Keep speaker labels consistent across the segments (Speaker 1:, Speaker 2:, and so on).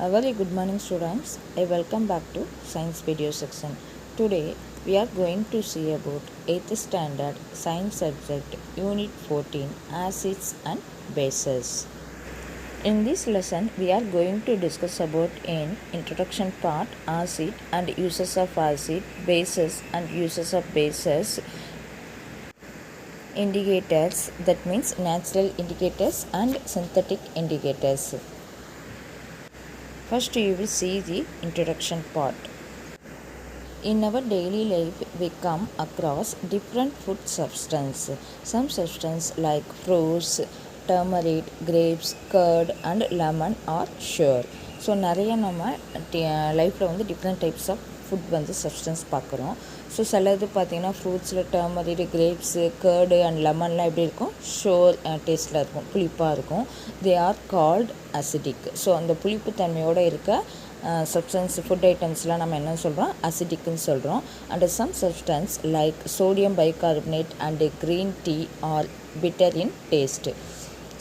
Speaker 1: A very good morning students. I welcome back to science video section. Today we are going to see about 8th standard science subject unit 14 acids and bases. In this lesson we are going to discuss about in introduction part acid and uses of acid, bases and uses of bases, indicators, that means natural indicators and synthetic indicators. First you will see the introduction part. In our daily life we come across different food substances. Some substances like fruits, turmeric, grapes, curd and lemon are sure. So நிறைய நம்ம லைஃப்பில் வந்து different types of food வந்து substance பார்க்குறோம். So சிலது பார்த்திங்கன்னா ஃப்ரூட்ஸில் turmeric, grapes, curd and லெமன்லாம் எப்படி இருக்கும், ஷோர் டேஸ்ட்டில் இருக்கும், புளிப்பாக இருக்கும். தே ஆர் கால்ட் அசிடிக். ஸோ அந்த புளிப்பு தன்மையோடு இருக்க சப்ஸ்டன்ஸ் ஃபுட் ஐட்டம்ஸ்லாம் நம்ம என்ன சொல்கிறோம், அசிடிக்குன்னு சொல்கிறோம். And some substance like sodium bicarbonate and green tea are bitter in taste.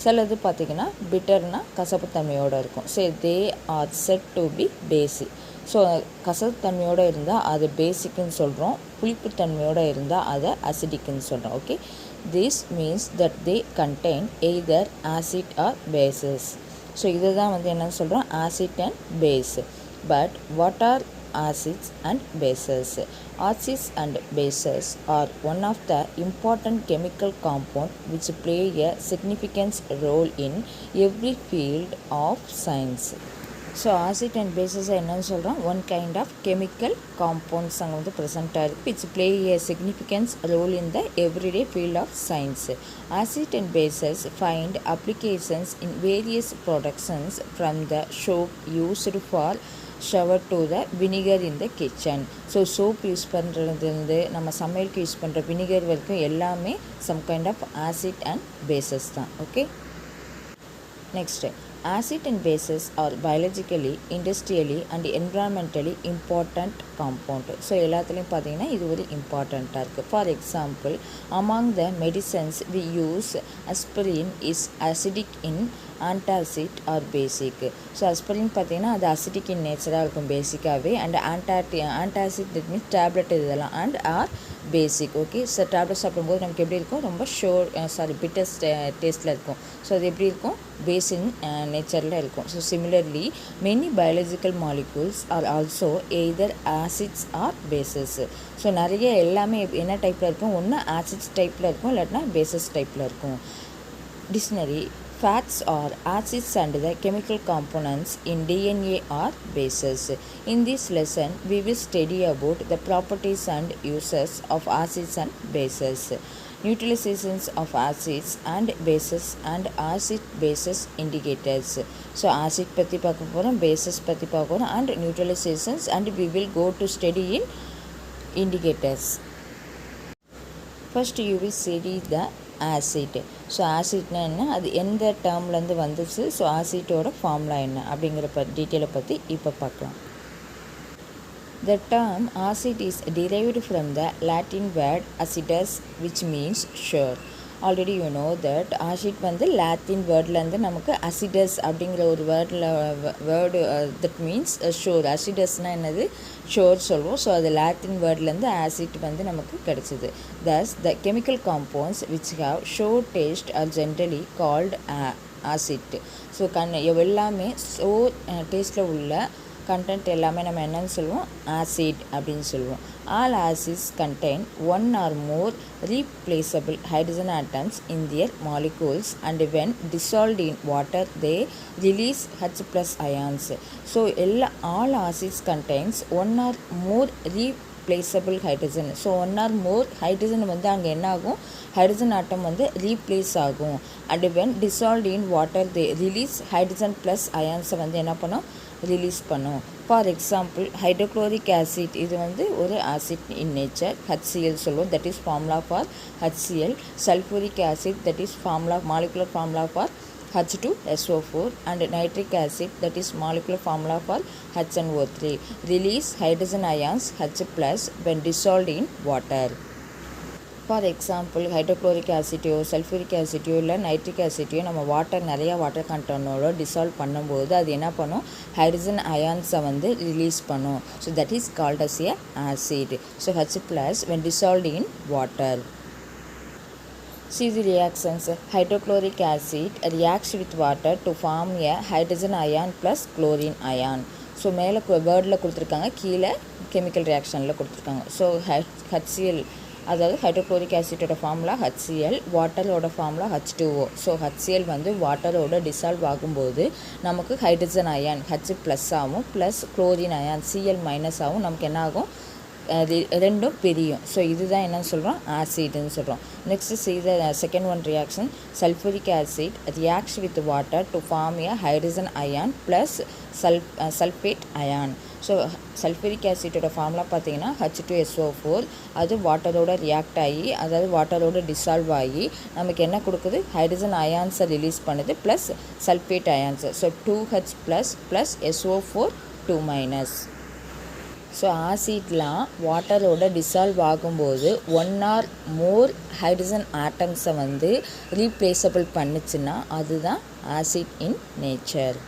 Speaker 1: சிலது பார்த்திங்கன்னா பிட்டர்னா கசப்புத்தன்மையோடு இருக்கும். So they are said to be basic. So கசப்புத்தன்மையோடு இருந்தால் அது பேசிக்குன்னு சொல்கிறோம், புளிப்புத்தன்மையோடு இருந்தால் அதை அசிடிக்குன்னு சொல்கிறோம். Okay, this means that they contain either acid or bases. So இதை தான் வந்து என்னன்னு சொல்கிறோம், acid and base. But what are acids and bases? Acids and bases are one of the important chemical compound which play a significant role in every field of science. So acid and bases என்னன்னு சொல்கிறோம், one kind of chemical compounds அங்கே வந்து ப்ரெசென்ட்டாக இருக்குது. It's play a significance role in the everyday field of science. Acid and bases find applications in various productions from the soap used for shower to the vinegar in the kitchen. So soap use பண்ணுறதுலேருந்து நம்ம சமையலுக்கு use பண்ணுற vinegar வரைக்கும் எல்லாமே some kind of acid and bases தான். Okay, next acid and bases are biologically, industrially and environmentally important compound. So எல்லாத்துலேயும் பார்த்தீங்கன்னா இது ஒரு இம்பார்ட்டண்ட்டாக இருக்குது. For example, among the medicines we use aspirin is acidic in antacid are basic. So aspirin பார்த்தீங்கன்னா அது acidic in நேச்சராக இருக்கும் பேசிக்காகவே. And antacid that means tablet இதெல்லாம் and are basic. Okay, so tablet சாப்பிடும்போது நமக்கு எப்படி இருக்கும், ரொம்ப பிட்டர் டேஸ்ட்டில் இருக்கும். ஸோ அது எப்படி இருக்கும், பேசின் நேச்சரில் இருக்கும். So similarly many biological molecules are also either acids or bases. So நிறைய எல்லாமே என்ன டைப்பில் இருக்கும், ஒன்று ஆசிட்ஸ் டைப்பில் இருக்கும், இல்லாட்டினா பேசஸ் டைப்பில் இருக்கும். Dictionary fats are acids and the chemical components in DNA are bases. In this lesson, we will study about the properties and uses of acids and bases, neutralizations of acids and bases and acid-bases indicators. So acid பற்றி பார்க்க போகிறோம், bases பற்றி பார்க்க போகிறோம் and neutralizations, and we will go to study in indicators. First you will study the acid. So ஆசிட்னா என்ன, அது எந்த டேர்ம்லேருந்து வந்துச்சு, ஸோ ஆசிட்டோட ஃபார்முலா என்ன அப்படிங்கிற டீட்டெயிலை பற்றி இப்போ பார்க்கலாம். The term acid is derived from the Latin word acidus which means sure. Already you know that acid வந்து லாத்தின் வேர்ட்லேருந்து நமக்கு அசிடஸ் அப்படிங்கிற ஒரு வேர்டு தட் மீன்ஸ் ஷோர். அசிடஸ்னால் என்னது, ஷோர் சொல்லுவோம். ஸோ அது லாத்தின் வேர்ட்லேருந்து ஆசிட் வந்து நமக்கு கிடச்சிது. Thus the chemical compounds which have sour taste are generally called acid. So எல்லாமே ஷோர் டேஸ்ட்டில் உள்ள கண்டென்ட் எல்லாமே நம்ம என்னன்னு சொல்லுவோம், ஆசிட் அப்படின்னு சொல்லுவோம். All acids contain one or more replaceable hydrogen atoms in their molecules and when dissolved in water they release H plus ions. So all acids contains one or more replaceable hydrogen. So one or more hydrogen வந்து அங்கே என்ன ஆகும், hydrogen atom வந்து replace ஆகும். And when dissolved in water they release hydrogen plus அயான்ஸை வந்து என்ன பண்ணும், ரிலீஸ் பண்ணும். ஃபார் எக்ஸாம்பிள் ஹைட்ரோக்ளோரிக் ஆசிட், இது வந்து ஒரு ஆசிட் இன் நேச்சர், HCl சொல்லுவோம், that is formula for HCl. Sulphuric acid, that is formula molecular formula for H2SO4 and nitric acid, that is molecular formula for HNO3. Release hydrogen ions H plus when dissolved in water. For example hydrochloric ஆசிட்டையோ sulphuric ஆசிட்டையோ இல்லை nitric ஆசிட்டையோ நம்ம நிறையா water கண்டெய்னரோட dissolve பண்ணும்போது அது என்ன பண்ணும், hydrogen அயான்ஸை வந்து ரிலீஸ் பண்ணும். So that is called as a acid. So H plus when dissolved in water. See the reactions. Hydrochloric acid reacts with water to form a hydrogen ion plus chlorine ion. So மேலே வேர்டில் கொடுத்துருக்காங்க, கீழே chemical ரியாக்ஷனில் கொடுத்துருக்காங்க. So HCl, அதாவது hydrochloric ஆசிட்டோட formula HCl, வாட்டரோட formula H2O. So HCl வந்து வாட்டரோட டிசால்வ் ஆகும்போது நமக்கு ஹைட்ரஜன் அயான் H ப்ளஸ் ஆகும், plus chlorine ion Cl minus ஆகும். நமக்கு என்ன ஆகும், ரெண்டும் பிரியும். ஸோ இதுதான் என்னன்னு சொல்கிறோம், ஆசிட்னு சொல்கிறோம். Next see the second one reaction. Sulfuric acid reacts with water to form a hydrogen ion plus sulfate ion. So sulphuric ஆசிட்டோட ஃபார்முலா பார்த்தீங்கன்னா H2SO4. அது வாட்டரோட ரியாக்ட் ஆகி, அதாவது வாட்டரோட டிசால்வ் ஆகி நமக்கு என்ன கொடுக்குது, ஹைட்ரஜன் அயான்ஸை ரிலீஸ் பண்ணுது plus sulphate ions. So 2H plus SO4 2 minus. So ஆசிட்லாம் வாட்டரோட டிசால்வ் ஆகும்போது 1 or more ஹைட்ரஜன் ஆட்டம்ஸை வந்து ரீப்ளேஸபிள் பண்ணுச்சுன்னா அதுதான் ஆசிட் இன் நேச்சர்.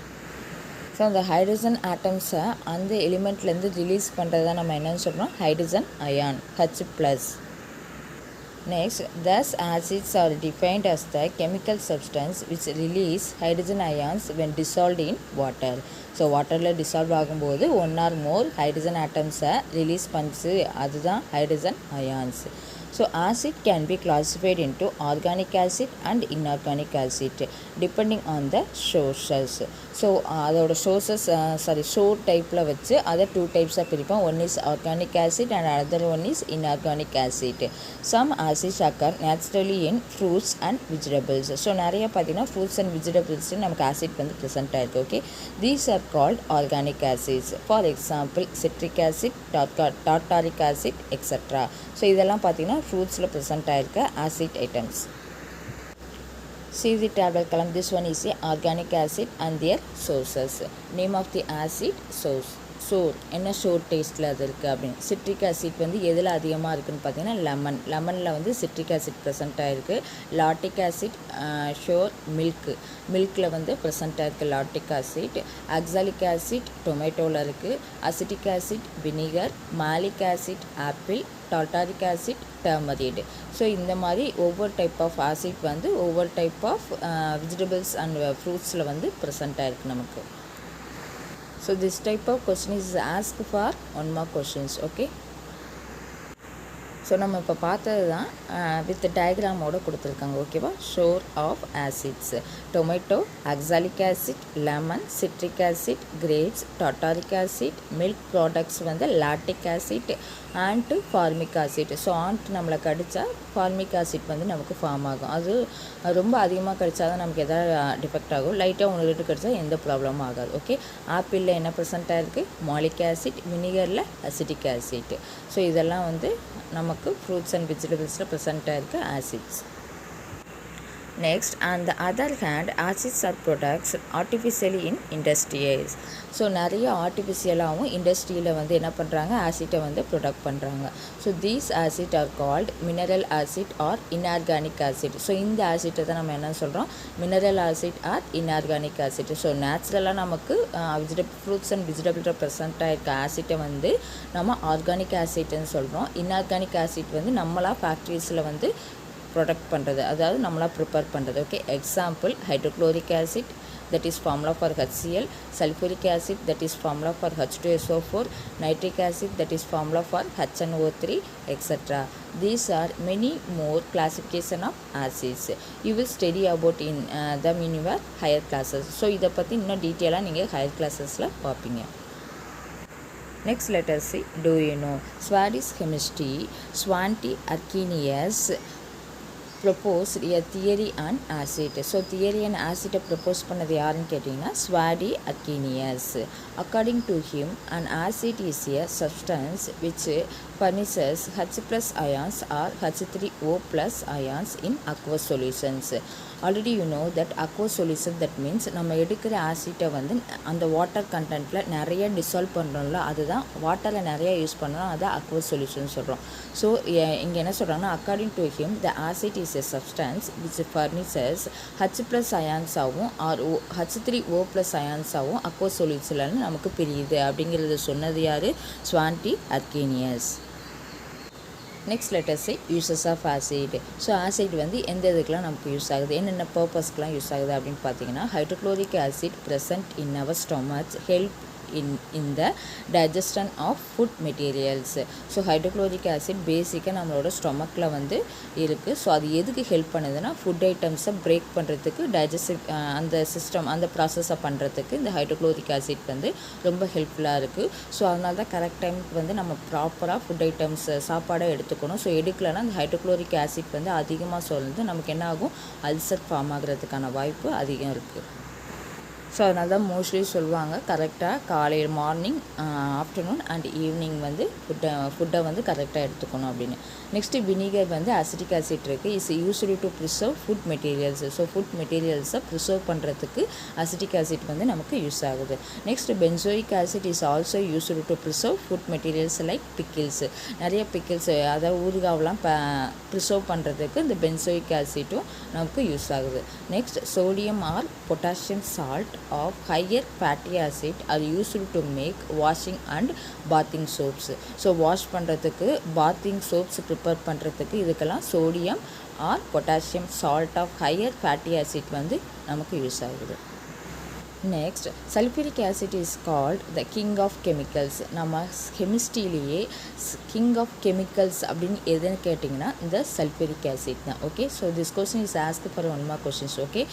Speaker 1: ஸோ அந்த ஹைட்ரஜன் ஆட்டம்ஸை அந்த எலிமெண்ட்லேருந்து ரிலீஸ் பண்ணுறதா நம்ம என்னன்னு சொல்கிறோம், hydrogen ion H plus. Next, thus acids are defined as the chemical substance which release hydrogen ions when dissolved in water. So வாட்டரில் டிசால்வ் ஆகும்போது 1 or more ஹைட்ரஜன் ஆட்டம்ஸை ரிலீஸ் பண்ணிச்சு, அதுதான் hydrogen ions. So acid can be classified into organic acid and inorganic acid depending on the sources. So அதோட sources சோர் டைப்பில் வச்சு அதை 2 டைப்ஸாக பிரிப்போம். One is organic acid and other one is inorganic acid. Some acids occur naturally in fruits and vegetables. So நிறைய பார்த்தீங்கன்னா fruits and vegetables நமக்கு ஆசிட் வந்து ப்ரெசென்ட் ஆகிருக்கு. Okay, these are called organic acids. For example citric acid, tartaric acid etcetera. So இதெல்லாம் பார்த்தீங்கன்னா ஃப்ரூட்ஸில் present ஆகிருக்க acid items. See the table column. This one is a organic acid and their sources. Name of the acid, source. சோர் என்ன சோர் டேஸ்ட்டில் அது இருக்குது அப்படின்னு. Citric acid வந்து எதில் அதிகமாக இருக்குதுன்னு பார்த்தீங்கன்னா லெமனில் வந்து சிட்ரிக் ஆசிட் ப்ரெசென்ட் ஆகிருக்கு. லாட்டிக் ஆசிட் ஷோர் மில்கில் வந்து ப்ரெசென்ட் ஆகிருக்கு லாட்டிக் ஆசிட். ஆக்சாலிக் ஆசிட் டொமேட்டோவில் இருக்குது. Acetic acid vinegar. Malic acid apple. Tartaric acid tamarind. So இந்த மாதிரி ஒவ்வொரு டைப் ஆஃப் ஆசிட் வந்து ஒவ்வொரு டைப் ஆஃப் வெஜிடபிள்ஸ் அண்ட் ஃப்ரூட்ஸில் வந்து ப்ரெசென்ட் ஆகிருக்கு நமக்கு. So this type of question is asked for 1 mark questions. Okay, so நம்ம இப்போ பார்த்தது தான் வித் டயக்ராமோடு கொடுத்துருக்காங்க. ஓகேவா, sour of acids tomato, oxalic acid, lemon, citric acid, grapes, tartaric acid, milk products வந்து lactic acid and formic acid. So நம்மளை கடித்தா ஃபார்மிக் ஆசிட் வந்து நமக்கு ஃபார்ம் ஆகும். அது ரொம்ப அதிகமாக கடித்தா தான் நமக்கு எதாவது டிஃபெக்ட் ஆகும். லைட்டாக 1 கடித்தா எந்த ப்ராப்ளமும் ஆகாது. ஓகே, ஆப்பிளில் என்ன ப்ரெசென்ட் ஆகிருக்கு, மாலிக் ஆசிட். வினிகரில் அசிட்டிக் ஆசிட். ஸோ இதெல்லாம் வந்து நமக்கு ஃப்ரூட்ஸ் அண்ட் வெஜிடபிள்ஸில் ப்ரெசென்ட் ஆகிருக்க acids. Next, on the other hand, acids are products artificially in industries. So நிறைய ஆர்டிஃபிஷியலாகவும் இண்டஸ்ட்ரியில் வந்து என்ன பண்ணுறாங்க, ஆசிட்டை வந்து ப்ரொடக்ட் பண்ணுறாங்க. So these acid are called mineral acid or inorganic acid. So இந்த ஆசிட்டை தான் நம்ம என்ன சொல்கிறோம், mineral acid or inorganic acid. So நேச்சுரலாக நமக்கு ஃப்ரூட்ஸ் அண்ட் வெஜிடபிள்ஸில் ப்ரெசென்ட் ஆகிருக்க ஆசிட்டை வந்து நம்ம ஆர்கானிக் ஆசிட்னு சொல்கிறோம். இன்ஆர்கானிக் ஆசிட் வந்து நம்மளாக ஃபேக்ட்ரிஸில் வந்து ப்ரொடக்ட் பண்ணுறது, அதாவது நம்மளாக ப்ரிப்பேர் பண்ணுறது. Okay, example hydrochloric acid, that is formula for HCl, sulfuric acid, that is formula for H2SO4, nitric acid, that is formula for HNO3, etc. These are many more classification of acids. You will study about in them in your higher classes. So இதை பற்றி இன்னும் டீட்டெயிலாக நீங்கள் higher classesல பார்ப்பீங்க. Next, let us see, do you know Swedish chemistry Svante Arrhenius proposed a theory on acid. So theory and ஆசிட்டை propose பண்ணது யாருன்னு கேட்டிங்கன்னா Svante Arrhenius. According to him an acid is a substance which furnishes H plus ions or H3O plus ions in aqueous solutions. Already you know that aqueous solution that means நம்ம எடுக்கிற ஆசிட்டை வந்து அந்த water கண்டென்ட்டில் நிறைய dissolve பண்ணுறோம்ல, அதுதான் வாட்டரில் நிறைய use பண்ணுறோம், அதை அக்வஸ் சொல்யூஷன் சொல்கிறோம். ஸோ இங்கே என்ன சொல்கிறாங்கன்னா, according to him the acid is a substance which furnishes H+ அயான்ஸாகவும் ஆர் H3O+ அயான்ஸாகவும் அக்வஸ் சொல்யூஷன்லன்னு நமக்கு பிரியுது அப்படிங்கிறத சொன்னது யார்? Svante Arrhenius. Next let us see uses of acid. So acid வந்து எந்த இதுக்கெலாம் நமக்கு யூஸ் ஆகுது, என்னென்ன பர்பஸ்க்கெலாம் யூஸ் ஆகுது அப்படின்னு பார்த்தீங்கன்னா, hydrochloric acid present in our stomach help in the digestion of food materials. So hydrochloric acid பேசிக்காக நம்மளோட ஸ்டொமக்கில் வந்து இருக்குது. ஸோ அது எதுக்கு ஹெல்ப் பண்ணுதுன்னா, ஃபுட் ஐட்டம்ஸை பிரேக் பண்ணுறதுக்கு, டைஜஸ்டிவ் அந்த சிஸ்டம் அந்த ப்ராசஸை பண்ணுறதுக்கு இந்த ஹைட்ரோக்ளோரிக் ஆசிட் வந்து ரொம்ப ஹெல்ப்ஃபுல்லாக இருக்குது. ஸோ அதனால தான் கரெக்ட் டைமுக்கு வந்து நம்ம ப்ராப்பராக ஃபுட் ஐட்டம்ஸ் சாப்பாடை எடுத்துக்கணும். ஸோ எடுக்கலைன்னா அந்த ஹைட்ரோக்ளோரிக் ஆசிட் வந்து அதிகமாக சொல்லுது நமக்கு என்ன ஆகும், அல்சர் ஃபார்ம் ஆகிறதுக்கான வாய்ப்பு அதிகம் இருக்குது. ஸோ அதனால தான் மோஸ்ட்லி சொல்லுவாங்க கரெக்டாக காலையில் மார்னிங், ஆஃப்டர்நூன் அண்ட் ஈவினிங் வந்து ஃபுட்டை வந்து கரெக்டாக எடுத்துக்கணும் அப்படின்னு. நெக்ஸ்ட்டு வினிகர் வந்து அசிட்டிக் ஆசிட் இருக்குது, is used to preserve food materials. So food மெட்டீரியல்ஸை ப்ரிசர்வ் பண்ணுறதுக்கு அசிட்டிக் ஆசிட் வந்து நமக்கு யூஸ் ஆகுது. Next benzoic acid is also used to preserve food materials like pickles. நிறைய பிக்கிள்ஸ் அதாவது ஊறுகாவெலாம் ப்ரிசர்வ் பண்ணுறதுக்கு இந்த பென்சோயிக் ஆசிட்டும் நமக்கு யூஸ் ஆகுது. Next sodium or potassium salt of higher fatty acid are used to make washing and bathing soaps. So wash பண்ணுறதுக்கு, bathing soaps prepare பண்ணுறதுக்கு இதுக்கெல்லாம் sodium or potassium salt of higher fatty acid வந்து நமக்கு use ஆகுது. Next sulphuric acid is called the king of chemicals. நம்ம கெமிஸ்ட்ரியிலேயே king of chemicals அப்படின்னு எதுன்னு கேட்டிங்கன்னா இந்த சல்ஃபூரிக் ஆசிட் தான். Okay, so this question is ask for one mark questions. Okay,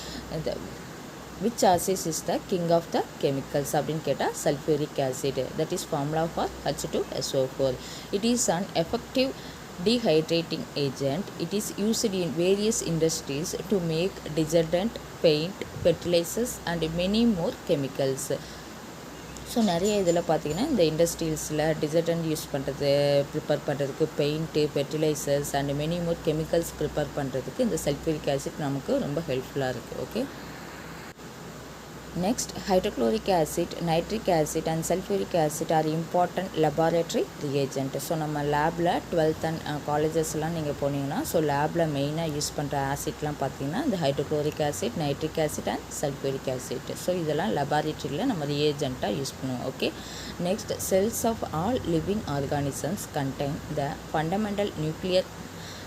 Speaker 1: which acid is the king of the chemicals அப்படின்னு கேட்டால் sulphuric acid. that is formula for H2SO4. it is an effective dehydrating agent. it is used in various industries to make detergent, paint, fertilizers and many more chemicals. So நிறைய இதில் பார்த்திங்கன்னா இந்த இண்டஸ்ட்ரீஸில் detergent use பண்ணுறது, prepare பண்ணுறதுக்கு, paint, fertilisers and many more chemicals prepare பண்ணுறதுக்கு இந்த sulphuric acid நமக்கு ரொம்ப ஹெல்ப்ஃபுல்லாக இருக்குது. Okay, next hydrochloric acid, nitric acid and sulfuric acid are important laboratory reagent. So நம்ம லேபில் 12th அண்ட் காலேஜஸ்லாம் நீங்கள் போனீங்கன்னா ஸோ லேபில் மெயினாக யூஸ் பண்ணுற ஆசிட்லாம் பார்த்தீங்கன்னா இந்த hydrochloric acid, nitric acid and sulphuric acid. So இதெல்லாம் லெபார்ட்டரியில் நம்ம ரியேஜெண்ட்டாக யூஸ் பண்ணுவோம். Okay, next cells of all living organisms contain the fundamental nuclear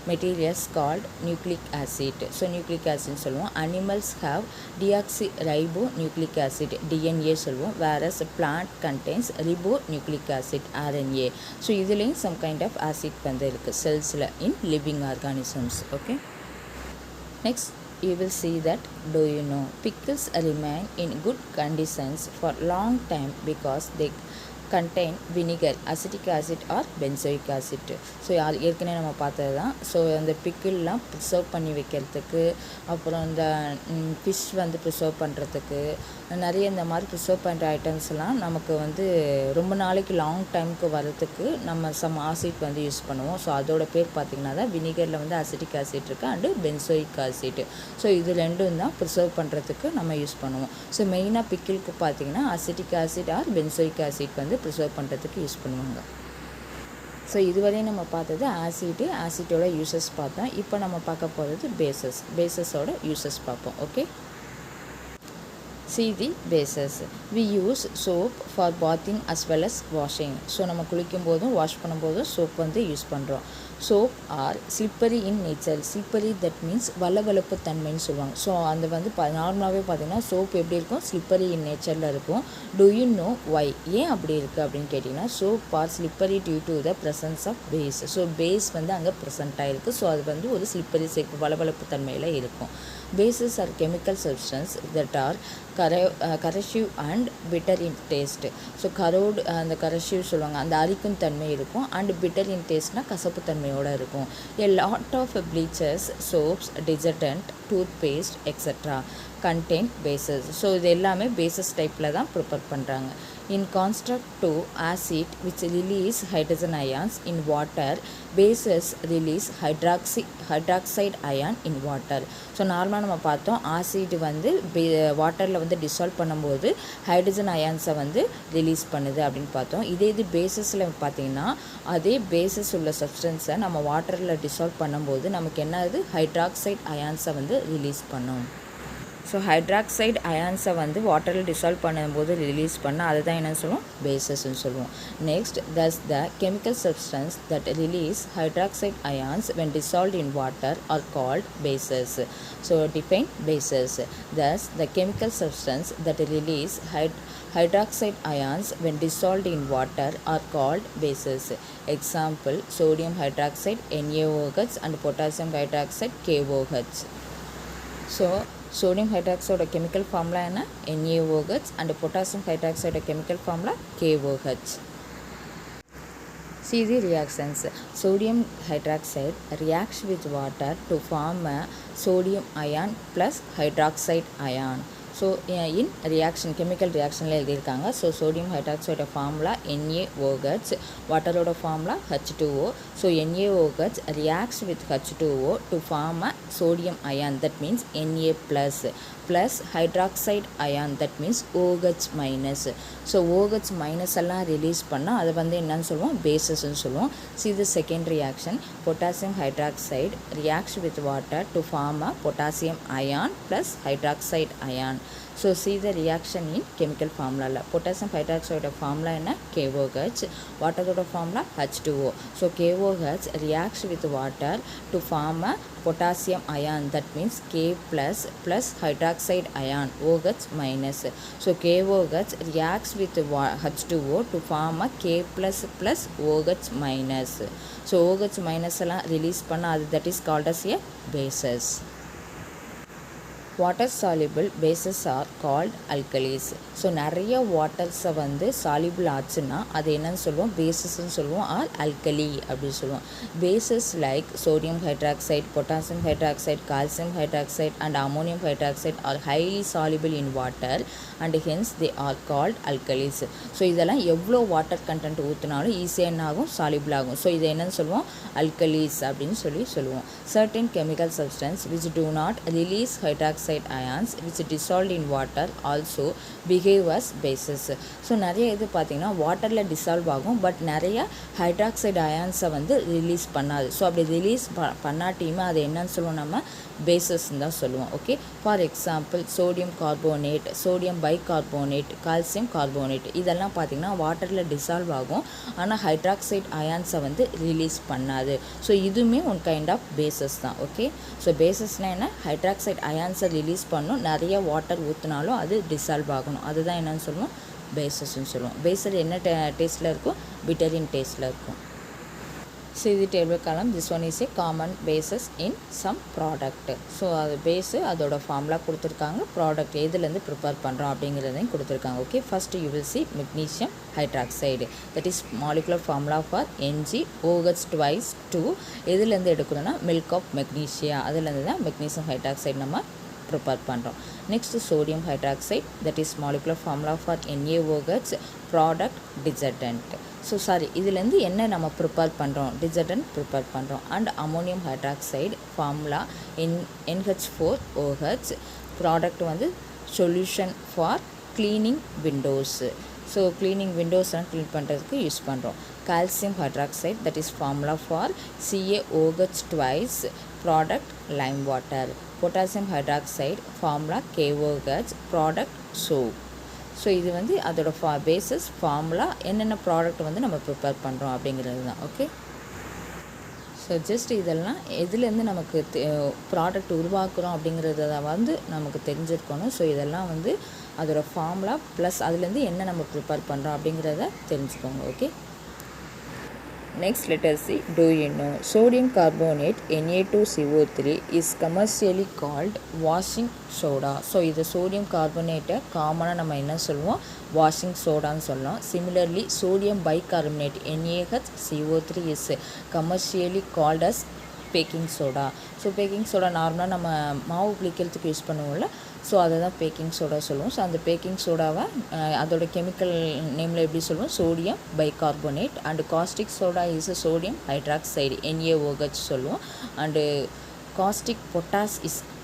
Speaker 1: materials called nucleic acid. ஸோ நியூக்ளிக் ஆசிட்னு சொல்லுவோம். Animals have deoxyribonucleic acid, DNA சொல்லுவோம். Various plant contains ribonucleic acid, RNA. So இதுலேயும் சம் கைண்ட் ஆஃப் ஆசிட் வந்து இருக்குது செல்ஸில் in living organisms. Okay, next you will see that, do you know, pickles remain in good conditions for long time because they contain vinegar, acetic acid or benzoic acid. So ஏற்கனவே நம்ம பார்த்தது தான். So அந்த பிக்கிள்லாம் preserve பண்ணி வைக்கிறதுக்கு, அப்புறம் இந்த fish வந்து ப்ரிசர்வ் பண்ணுறதுக்கு, நிறைய இந்த மாதிரி ப்ரிசர்வ் பண்ணுற ஐட்டம்ஸ்லாம் நமக்கு வந்து ரொம்ப நாளைக்கு லாங் டைமுக்கு வரதுக்கு நம்ம சம் ஆசிட் வந்து யூஸ் பண்ணுவோம். ஸோ அதோட பேர் பார்த்திங்கன்னா தான் வினிகரில் வந்து அசிட்டிக் ஆசிட் இருக்குது அண்டு பென்சோயிக் ஆசிட். ஸோ இது ரெண்டும் தான் ப்ரிசர்வ் பண்ணுறதுக்கு நம்ம யூஸ் பண்ணுவோம். ஸோ மெயினாக பிக்கிளுக்கு பார்த்திங்கன்னா acetic acid or benzoic acid வந்து ப்ரிசர்வ் பண்ணுறதுக்கு யூஸ் பண்ணுவாங்க. ஸோ இதுவரையும் நம்ம பார்த்தது ஆசிட்டோட யூசஸ் பார்த்தோம். இப்போ நம்ம பார்க்க போகிறது பேசஸோட யூசஸ் பார்ப்போம். Okay, see the bases. We use soap for bathing as well as washing. So நம்ம குளிக்கும் போதும் வாஷ் பண்ணும்போதும் சோப் வந்து யூஸ் பண்ணுறோம். Soap R slippery in nature. Slippery that means வளவளப்பு தன்மைன்னு சொல்லுவாங்க. ஸோ அந்த வந்து நார்மலாகவே பார்த்திங்கன்னா சோப் எப்படி இருக்கும், ஸ்லிப்பரி இன் நேச்சரில் இருக்கும். டூ யூ நோ வை, ஏன் அப்படி இருக்குது அப்படின்னு கேட்டிங்கன்னா, soap R slippery due to the presence of base. So base வந்து அங்கே ப்ரெசென்ட் ஆகிருக்கு. ஸோ அது வந்து ஒரு ஸ்லிப்பரி வளவளப்பு தன்மையில் இருக்கும். Bases are chemical substance that are corrosive and bitter in taste. So அந்த corrosive சொல்லுவாங்க, அந்த அரிக்கும் தன்மை இருக்கும். அண்ட் bitter in tasteனா கசப்பு தன்மையோடு இருக்கும். A lot of bleachers, soaps, detergent, toothpaste, etc. contain bases. So இது எல்லாமே பேசஸ் டைப்பில் தான் ப்ரிப்பேர் பண்ணுறாங்க. In contrast to acid which release hydrogen ions in water, bases release hydroxide ion in water. So நார்மலாக நம்ம பார்த்தோம் ஆசிட் வந்து வாட்டரில் வந்து டிசால்வ் பண்ணும்போது ஹைட்ரஜன் அயான்ஸை வந்து ரிலீஸ் பண்ணுது அப்படின்னு பார்த்தோம். இது பேசஸில் பார்த்தீங்கன்னா அதே பேசஸ் உள்ள சப்ஸ்டன்ஸை நம்ம வாட்டரில் டிசால்வ் பண்ணும்போது நமக்கு என்னது ஹைட்ராக்சைடு அயான்ஸை வந்து ரிலீஸ் பண்ணும். ஸோ ஹைட்ராக்சைடு அயான்ஸை வந்து வாட்டரில் டிசால்வ் பண்ணும்போது ரிலீஸ் பண்ணால் அதுதான் என்ன சொல்லுவோம் பேசஸ்ன்னு சொல்லுவோம். Next thus the chemical substance that release hydroxide ions when dissolved in water are called bases. So define bases. Thus the chemical substance that release hydroxide ions when dissolved in water are called bases. Example sodium hydroxide NaOH and potassium hydroxide KOH. So sodium hydroxide chemical formula என்ன NaOH and potassium hydroxide chemical formula KOH. See the reactions. Sodium hydroxide reacts with water to form a sodium ion plus hydroxide ion. So in reaction chemical ரியாக்ஷனில் எழுதியிருக்காங்க. So sodium ஹைட்ராக்சைடோட formula NaOH, வாட்டரோட formula H2O. So NaOH reacts with H2O to form a sodium ion, that means Na plus hydroxide ion, that means OH minus. So OH minus எல்லாம் release பண்ணால் அதை வந்து என்னன்னு சொல்லுவோம் பேசஸ்ன்னு சொல்லுவோம். See the second reaction. Potassium hydroxide reacts with water to form a potassium ion plus hydroxide ion. So see the reaction in chemical formula. Potassium hydroxide formula என்ன KOH, water formula H2O. So KOH reacts with water to form a potassium ion, that means K plus hydroxide ion OH minus. So KOH reacts with H2O to form a K plus OH minus. So OH minus எல்லாம் release பண்ண அது that is called as a bases. Water soluble bases are called alkalis. So நிறைய வாட்டர்ஸை வந்து soluble ஆச்சுன்னா அது என்னன்னு சொல்லுவோம் பேசஸ்ன்னு சொல்லுவோம் ஆர் அல்கலி அப்படின்னு சொல்லுவோம். Bases like sodium hydroxide, potassium hydroxide, calcium hydroxide and ammonium hydroxide are highly soluble in water and hence they are called alkalis. So இதெல்லாம் எவ்வளோ வாட்டர் கண்டென்ட் ஊற்றினாலும் ஈஸியாக என்ன ஆகும் சால்யூபிள் ஆகும். ஸோ இதை என்னன்னு சொல்லுவோம் அல்கலிஸ் அப்படின்னு சொல்லுவோம். Certain chemical substance which do not release hydroxide ions which dissolved in water also behave as bases. So நிறைய இது பார்த்திங்கன்னா வாட்டரில் டிசால்வ் ஆகும், பட் நிறைய ஹைட்ராக்சைடு அயான்ஸை வந்து ரிலீஸ் பண்ணாது. ஸோ அப்படி ரிலீஸ் பண்ணாட்டியுமே அது என்னன்னு சொல்லுவோம் நம்ம பேசஸ்ன்னு தான் சொல்லுவோம். Okay, for example sodium carbonate, sodium bicarbonate, calcium carbonate இதெல்லாம் பார்த்திங்கன்னா வாட்டரில் டிசால்வ் ஆகும், ஆனால் ஹைட்ராக்சைடு அயான்ஸை வந்து ரிலீஸ் பண்ணாது. ஸோ இதுவுமே ஒன் கைண்ட் ஆஃப் பேசஸ் தான். ஓகே, ஸோ பேசஸ்னால் என்ன ஹைட்ராக்சைடு அயான்ஸை ரிலீஸ் பண்ணும், நிறைய வாட்டர் ஊற்றினாலும் அது டிசால்வ் ஆகணும், அதுதான் என்னன்னு சொல்லுவோம் பேசஸ்ன்னு சொல்லுவோம். பேசஸ் என்ன டேஸ்ட்டில் இருக்கும் பிட்டரின் டேஸ்ட்டில் இருக்கும். ஸோ இது table column. This one is a common bases in some product. So அது பேஸு அதோட ஃபார்முலா கொடுத்துருக்காங்க, ப்ராடக்ட் எதுலேருந்து ப்ரிப்பேர் பண்ணுறோம் அப்படிங்கிறதையும் கொடுத்துருக்காங்க. Okay, first you will see magnesium hydroxide, that is molecular formula for NgOH2. எதுலேருந்து எடுக்கணும்னா மில்க் ஆஃப் மெக்னீஷியா, அதுலேருந்து தான் மெக்னீஷியம் ஹைட்ராக்சைடு நம்ம ப்ரிப்பேர் பண்ணுறோம். Next sodium hydroxide, that is molecular formula for NaOH, product detergent. So sorry இதுலேருந்து என்ன நம்ம prepare பண்ணுறோம் டிஜர்டன்ட் ப்ரிப்பேர் பண்ணுறோம். And ammonium hydroxide formula NH4OH, product வந்து solution for cleaning windows. So cleaning விண்டோஸ்லாம் clean பண்ணுறதுக்கு யூஸ் பண்ணுறோம். Calcium hydroxide, that is formula for CaOH2, product lime water. Potassium hydroxide formula KOH, product soap. So இது வந்து அதோட bases formula என்னென்ன product வந்து நம்ம ப்ரிப்பேர் பண்ணுறோம் அப்படிங்கிறது தான். ஓகே, ஸோ ஜஸ்ட் இதெல்லாம் எதுலேருந்து நமக்கு ப்ராடக்ட் உருவாக்குறோம் அப்படிங்கிறத வந்து நமக்கு தெரிஞ்சிருக்கணும். ஸோ இதெல்லாம் வந்து அதோட ஃபார்முலா ப்ளஸ் அதுலேருந்து என்ன நம்ம ப்ரிப்பேர் பண்ணுறோம் அப்படிங்கிறத தெரிஞ்சுக்கோங்க. Okay, next let us see, do you know sodium carbonate Na2CO3 is commercially called washing soda. So இது சோடியம் கார்பனேட்டை காமனாக நம்ம என்ன சொல்லுவோம் வாஷிங் சோடான்னு சொல்லலாம். Similarly sodium bicarbonate NaHCO3 is commercially called as baking soda. So baking soda நார்மலாக நம்ம மாவு புளிக்கிறதுக்கு யூஸ் பண்ணுவோம்ல, ஸோ அதை தான் பேக்கிங் சோடா சொல்லுவோம். ஸோ அந்த பேக்கிங் சோடாவை அதோட கெமிக்கல் நேமில் எப்படி சொல்லுவோம், sodium bicarbonate. And caustic soda is sodium hydroxide NaOH சொல்லுவோம். And caustic potash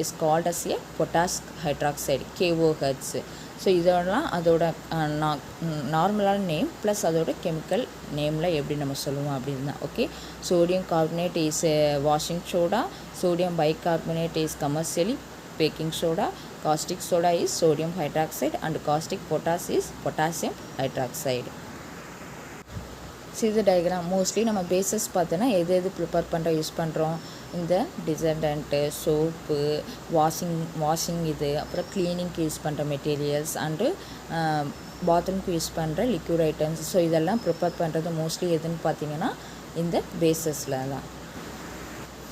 Speaker 1: is called as a potash hydroxide KOH. So இதெல்லாம் அதோட நார்மலான நேம் ப்ளஸ் அதோட கெமிக்கல் நேமில் எப்படி நம்ம சொல்லுவோம் அப்படின்னு தான். Okay, sodium carbonate is washing soda, sodium bicarbonate is commercially baking soda, caustic soda is sodium hydroxide and caustic potash is potassium hydroxide. See the diagram. Mostly நம்ம பேசஸ் பார்த்தோன்னா எது ப்ரிப்பேர் பண்ணுற யூஸ் பண்ணுறோம், இந்த டிசர்டன்ட்டு, சோப்பு, வாஷிங் இது, அப்புறம் க்ளீனிங்க்கு use பண்ணுற மெட்டீரியல்ஸ் அண்டு பாத்ரூம்க்கு யூஸ் பண்ணுற லிக்யூட் ஐட்டம்ஸ். ஸோ இதெல்லாம் ப்ரிப்பேர் பண்ணுறது மோஸ்ட்லி எதுன்னு பார்த்தீங்கன்னா இந்த பேசஸில் தான்.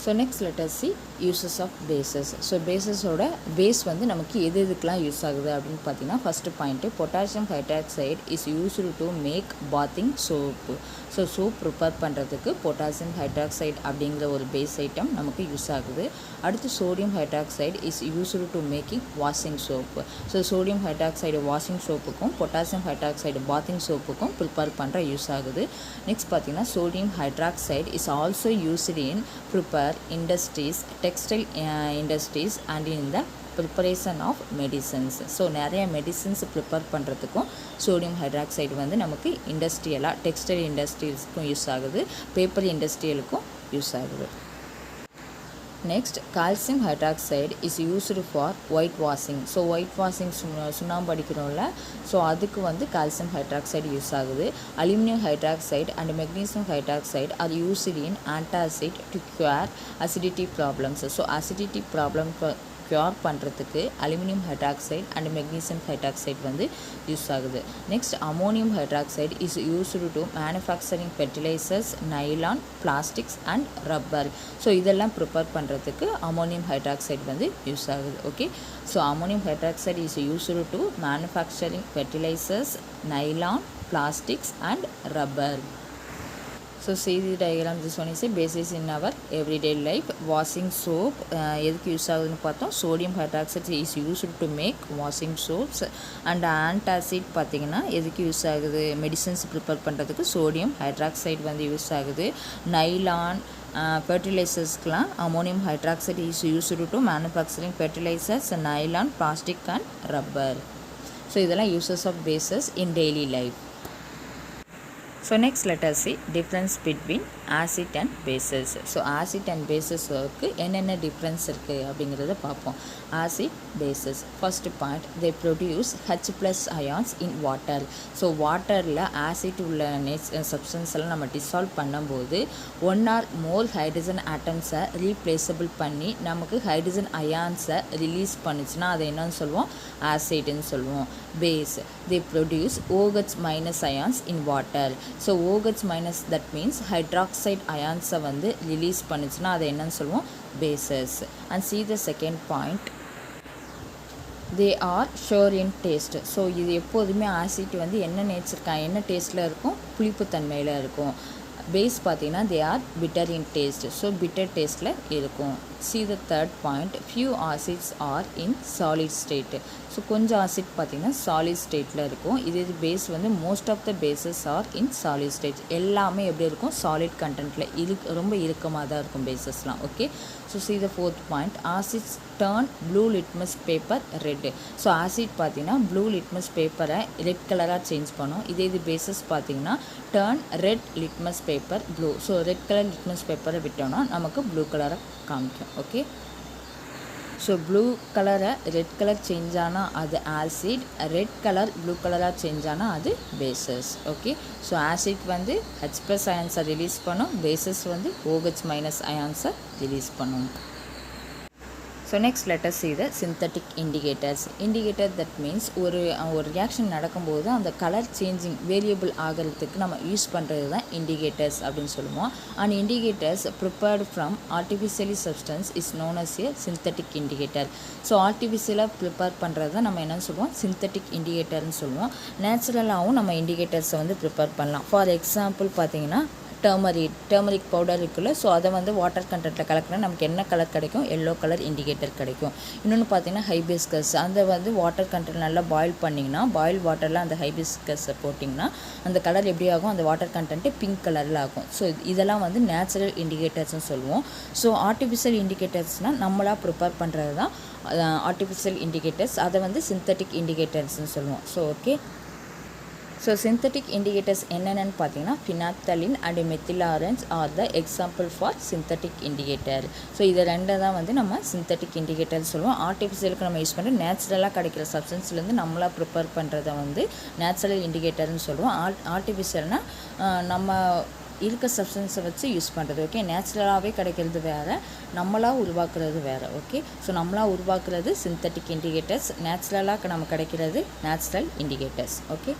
Speaker 1: So next let us see uses of bases. So பேஸஸோட பேஸ் வந்து நமக்கு எதுக்கெலாம் யூஸ் ஆகுது அப்படின்னு பார்த்தீங்கன்னா, first point potassium hydroxide is used to make bathing soap. So soap prepare பண்ணுறதுக்கு பொட்டாசியம் ஹைட்ராக்சைடு அப்படிங்கிற ஒரு பேஸ் ஐட்டம் நமக்கு யூஸ் ஆகுது. அடுத்து sodium hydroxide is used to making washing soap. So sodium hydroxide washing சோப்புக்கும் பொட்டாசியம் ஹைட்ராக்சைடு பாத்திங் சோப்புக்கும் prepare பண்ணுற use ஆகுது. நெக்ஸ்ட் பார்த்தீங்கன்னா sodium hydroxide is also used in prepare industries, textile industries and in the preparation of medicines. ஸோ நிறைய medicines prepare பண்ணுறதுக்கும் sodium hydroxide வந்து நமக்கு இண்டஸ்ட்ரியலாக டெக்ஸ்டைல் இண்டஸ்ட்ரீஸ்க்கும் யூஸ் ஆகுது, பேப்பர் இண்டஸ்ட்ரியலுக்கும் யூஸ் ஆகுது. Next calcium hydroxide is used for white washing. So white washing சுண்ணாம்பு அடிக்கிறோம்ல, ஸோ அதுக்கு வந்து கால்சியம் ஹைட்ராக்சைடு யூஸ் ஆகுது. Aluminium hydroxide and magnesium hydroxide are used in antacid to cure acidity problems. So acidity problem cure பண்ணுறதுக்கு aluminium hydroxide and magnesium hydroxide வந்து use ஆகுது. Next ammonium hydroxide is used to manufacturing fertilisers, nylon, plastics and rubber. So இதெல்லாம் prepare பண்ணுறதுக்கு ammonium hydroxide வந்து use ஆகுது. Okay, so ammonium hydroxide is used to manufacturing fertilisers, nylon, plastics and rubber. So see the diagram. This one is a basis in our everyday life. Washing soap எதுக்கு use ஆகுதுன்னு பார்த்தோம், sodium hydroxide is used to make washing soaps. And antacid பார்த்திங்கன்னா எதுக்கு use ஆகுது, medicines prepare பண்ணுறதுக்கு sodium hydroxide வந்து use ஆகுது. Nylon ஃபெர்டிலைசர்ஸ்க்கெலாம் ammonium hydroxide is used to manufacturing fertilisers, nylon, plastic and rubber. So இதெல்லாம் uses of bases in daily life. So next let us see difference between acid and bases. So acid and bases என்னென்ன difference இருக்குது அப்படிங்கிறத பார்ப்போம். Acid bases, first point, they produce H+ ions in water. So வாட்டரில் acid உள்ள substance எல்லாம் நம்ம dissolve பண்ணும்போது 1 or more hydrogen ஆட்டம்ஸை ரீப்ளேசபிள் பண்ணி நமக்கு ஹைட்ரஜன் அயான்ஸை ரிலீஸ் பண்ணுச்சுன்னா அதை என்னன்னு சொல்லுவோம், ஆசிட்னு சொல்லுவோம். Base, they produce OH- ions in water. So OH- that means hydroxide ions-ஐ வந்து ரிலீஸ் பண்ணுச்சுன்னா அதை என்னன்னு சொல்லுவோம், bases. And see the second point, they are sure in taste. So இது எப்போதுமே ஆசிட் வந்து என்ன டேஸ்ட்டில் இருக்கும், புளிப்பு தன்மையில் இருக்கும். பேஸ் பார்த்தீங்கன்னா they are bitter in taste. So bitter டேஸ்ட்டில் இருக்கும். see the third point, few acids are in solid state. So கொஞ்சம் ஆசிட் பார்த்திங்கன்னா சாலிட் ஸ்டேட்டில் இருக்கும். இது பேஸ் வந்து most of the bases are in solid state. எல்லாமே எப்படி இருக்கும், சாலிட் கண்டென்ட்டில் ரொம்ப இறுக்கமாக தான் இருக்கும் பேசஸ்லாம். Okay, so see the fourth point, acids turn blue litmus paper red. So acid பார்த்திங்கன்னா ப்ளூ லிட்மஸ் பேப்பரை ரெட் கலராக சேஞ்ச் பண்ணும். இது பேசஸ் பார்த்திங்கன்னா turn red litmus paper blue. So red colour litmus பேப்பரை விட்டோம்னா நமக்கு ப்ளூ கலரை காமிக்கும். ஓகே, ஸோ ப்ளூ கலரை ரெட் கலர் சேஞ்ச் ஆனால் அது ஆசிட், ரெட் கலர் ப்ளூ கலராக சேஞ்ச் ஆனால் அது பேசஸ். ஓகே, ஸோ ஆசிட் வந்து H+ அயான்ஸை ரிலீஸ் பண்ணும், பேசஸ் வந்து OH- அயான்ஸை ரிலீஸ் பண்ணும். So next let us see the synthetic indicators. Indicator that means ஒரு ரியாக்ஷன் நடக்கும்போது அந்த கலர் சேஞ்சிங் வேரியபிள் ஆகிறதுக்கு நம்ம யூஸ் பண்ணுறது தான் இண்டிகேட்டர்ஸ் அப்படின்னு சொல்லுவோம். And indicators prepared from artificially substance is known as a synthetic indicator. So ஆர்டிஃபிஷியலாக ப்ரிப்பேர் பண்ணுறது தான் நம்ம என்னென்னு சொல்லுவோம், சிந்தட்டிக் இண்டிகேட்டர்னு சொல்லுவோம். நேச்சுரலாகவும் நம்ம இண்டிகேட்டர்ஸை வந்து ப்ரிப்பேர் பண்ணலாம். ஃபார் எக்ஸாம்பிள் பார்த்தீங்கன்னா டர்மரிக் பவுடர் இருக்குல்ல, ஸோ அதை வந்து வாட்டர் கண்டென்ட்டில் கலக்கினா நமக்கு என்ன கலர் கிடைக்கும்? எல்லோ கலர் இண்டிகேட்டர் கிடைக்கும். இன்னொன்று பார்த்தீங்கன்னா ஹைபிஸ்கஸ், அந்த வந்து வாட்டர் கண்டென்ட் நல்லா பாயில் பண்ணிங்கன்னா, பாயில் வாட்டரில் அந்த ஹைபிஸ்கஸை போட்டிங்கன்னா அந்த கலர் எப்படி ஆகும்? அந்த வாட்டர் கண்டென்ட்டு பிங்க் கலரில் ஆகும். ஸோ இதெல்லாம் வந்து நேச்சுரல் இண்டிகேட்டர்ஸ்னு சொல்லுவோம். ஸோ ஆர்டிஃபிஷியல் இண்டிகேட்டர்ஸ்னால் நம்மளாக ப்ரிப்பேர் பண்ணுறது தான் ஆர்டிஃபிஷியல் இண்டிகேட்டர்ஸ். அதை வந்து சிந்தட்டிக் இண்டிகேட்டர்ஸ்னு சொல்லுவோம். So okay, so synthetic indicators என்னென்னு பார்த்தீங்கன்னா phenolphthalein and methyl orange R the example for synthetic indicator. So இதை ரெண்டை தான் வந்து நம்ம சிந்தட்டிக் இண்டிகேட்டர் சொல்லுவோம். ஆர்டிஃபிஷியலுக்கு நம்ம யூஸ் பண்ணுற நேச்சுரலாக கிடைக்கிற சப்ஸ்டன்ஸ்லேருந்து நம்மளாக ப்ரிப்பேர் பண்ணுறதை வந்து நேச்சுரல் இண்டிகேட்டர்னு சொல்லுவோம். ஆர்டிஃபிஷியல்னால் நம்ம இருக்க சப்ஸ்டன்ஸை வச்சு யூஸ் பண்ணுறது. ஓகே, நேச்சுரலாகவே கிடைக்கிறது வேறு, நம்மளாக உருவாக்குறது வேறு. ஓகே, ஸோ நம்மளாக உருவாக்குறது சிந்தட்டிக் இண்டிகேட்டர்ஸ், நேச்சுரலாக நம்ம கிடைக்கிறது natural indicators. Okay,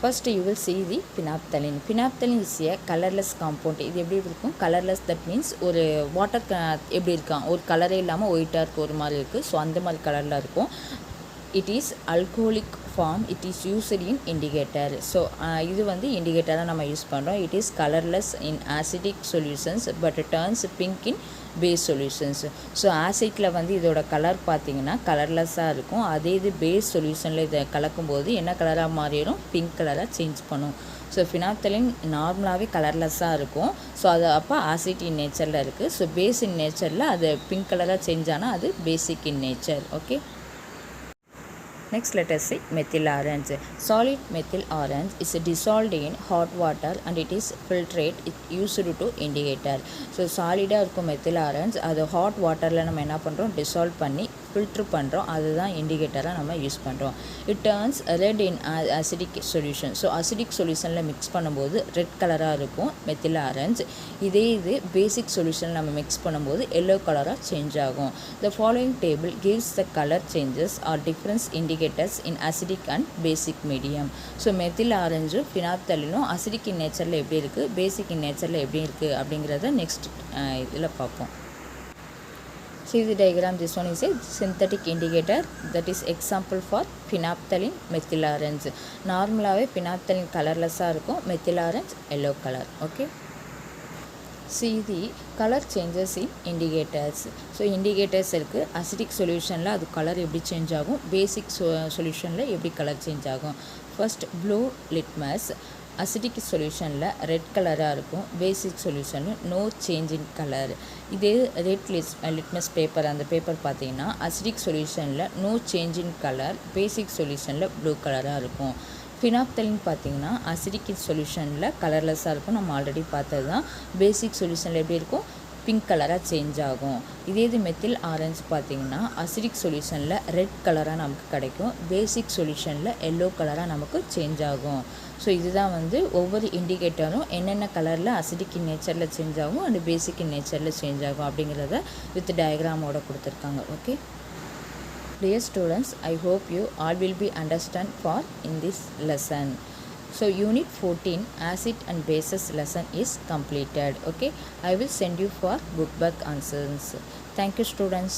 Speaker 1: first you will see the phenolphthalein. Phenolphthalein is a colorless compound. இது எப்படி இருக்கும்? கலர்லெஸ், தட் மீன்ஸ் ஒரு வாட்டர் எப்படி இருக்கான், ஒரு கலரே இல்லாமல் ஒயிட்டாக இருக்குது, ஒரு மாதிரி இருக்குது. ஸோ அந்த மாதிரி கலரில் இருக்கும். It is alcoholic form. It is used in indicator. So இது வந்து இண்டிகேட்டராக நம்ம யூஸ் பண்ணுறோம். It is colourless in acidic solutions but turns pink in base solutions. So ஆசிட்டில் வந்து இதோட கலர் பார்த்திங்கன்னா கலர்லெஸ்ஸாக இருக்கும். அதே இது பேஸ் சொல்யூஷனில் இதை கலக்கும்போது என்ன கலராக மாறிடும்? பிங்க் கலராக சேஞ்ச் பண்ணும். ஸோ ஃபினாப்தலின் நார்மலாகவே கலர்லெஸ்ஸாக இருக்கும். ஸோ அது அப்போ ஆசிட் இன் நேச்சரில் இருக்குது. ஸோ பேஸ் இன் நேச்சரில் அது பிங்க் கலராக சேஞ்ச் ஆனால் அது basic in nature. Okay, next let us see methyl orange. Solid methyl orange is dissolved in hot water and it is filtrate. It used to indicator. So சாலிடாக இருக்கும் methyl orange, அது hot வாட்டரில் நம்ம என்ன பண்ணுறோம்? Dissolve பண்ணி filter பண்ணுறோம். அதுதான் இண்டிகேட்டராக நம்ம யூஸ் பண்ணுறோம். It turns red in acidic solution. So acidic சொல்யூஷனில் மிக்ஸ் பண்ணும்போது ரெட் கலராக இருக்கும் மெத்தில் ஆரஞ்ச். இதே இது பேசிக் சொல்யூஷன் நம்ம மிக்ஸ் பண்ணும்போது எல்லோ கலராக சேஞ்ச் ஆகும். The following table gives the colour changes are difference indicators in acidic and basic medium. So methyl ஆரஞ்சும் ஃபினாப்தலினும் அசிடிக் இன் நேச்சரில் எப்படி இருக்குது, பேசிக் இன் நேச்சரில் எப்படி இருக்குது அப்படிங்கிறத நெக்ஸ்ட் இதில் பார்ப்போம். See the diagram. This one is a synthetic indicator, that is example for phenolphthalein, methyl orange. நார்மலாகவே phenolphthalein கலர்லெஸ்ஸாக இருக்கும், methyl orange yellow color. Okay, see the color changes in indicators. So indicators இருக்குது. Acidic சொல்யூஷனில் அது colour எப்படி change ஆகும், basic சொல்யூஷனில் எப்படி colour change ஆகும். ஃபர்ஸ்ட் ப்ளூ லிட்மஸ், அசிடிக் சொல்யூஷனில் ரெட் கலராக இருக்கும், பேசிக் சொல்யூஷனில் நோ சேஞ்ச் இன் கலர். இதே ரெட் லிட்மஸ் பேப்பர், அந்த பேப்பர் பார்த்தீங்கன்னா அசிடிக் சொல்யூஷனில் no change in colour, basic சொல்யூஷனில் ப்ளூ கலராக இருக்கும். ஃபினாப்தலின் பார்த்தீங்கன்னா அசிடிக் சொல்யூஷனில் கலர்லெஸ்ஸாக இருக்கும், நம்ம ஆல்ரெடி பார்த்தது தான். பேசிக் சொல்யூஷனில் எப்படி இருக்கும்? பிங்க் கலராக சேஞ்ச் ஆகும். இதே இது மெத்தில் ஆரஞ்சு பார்த்திங்கன்னா அசிடிக் சொல்யூஷனில் ரெட் கலராக நமக்கு கிடைக்கும், பேசிக் சொல்யூஷனில் எல்லோ கலராக நமக்கு சேஞ்ச் ஆகும். ஸோ இதுதான் வந்து ஒவ்வொரு இண்டிகேட்டரும் என்னென்ன கலரில் அசிடிக் இன் நேச்சரில் சேஞ்ச் ஆகும் அண்ட் பேசிக் இன் நேச்சரில் சேஞ்ச் ஆகும் அப்படிங்கிறத வித் டயக்ராமோட கொடுத்துருக்காங்க. Okay, dear students, I hope you all will be understand for in this lesson. So unit 14 acid and bases lesson is completed. Okay, I will send you for book back answers. Thank you students.